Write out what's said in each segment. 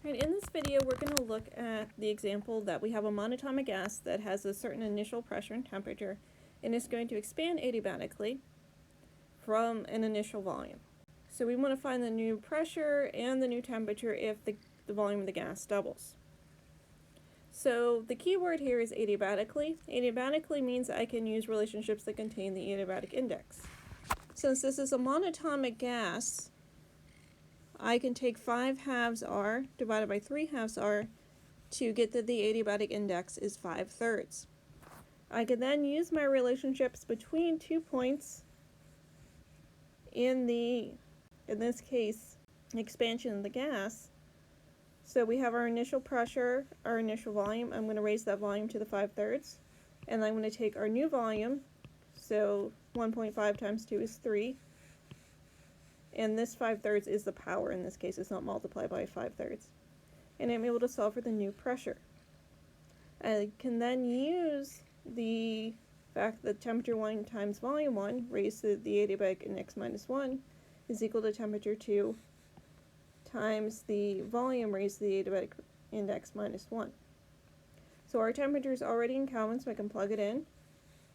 Alright, in this video we're going to look at the example that we have a monatomic gas that has a certain initial pressure and temperature and is going to expand adiabatically from an initial volume. So we want to find the new pressure and the new temperature if the volume of the gas doubles. So the key word here is adiabatically. Adiabatically means I can use relationships that contain the adiabatic index. Since this is a monatomic gas, I can take 5/2 R divided by 3/2 R to get that the adiabatic index is 5/3. I can then use my relationships between 2 points in this case, expansion of the gas. So we have our initial pressure, our initial volume. I'm going to raise that volume to the 5/3. And I'm going to take our new volume, so 1.5 times 2 is 3. And this 5/3 is the power in this case. It's not multiplied by 5/3. And I'm able to solve for the new pressure. I can then use the fact that temperature 1 times volume 1 raised to the adiabatic index minus 1 is equal to temperature 2 times the volume raised to the adiabatic index minus 1. So our temperature is already in Kelvin, so I can plug it in.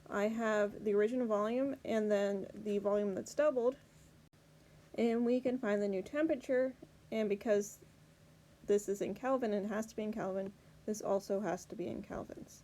I have the original volume and then the volume that's doubled. And we can find the new temperature, and because this is in Kelvin and it has to be in Kelvin, this also has to be in kelvins.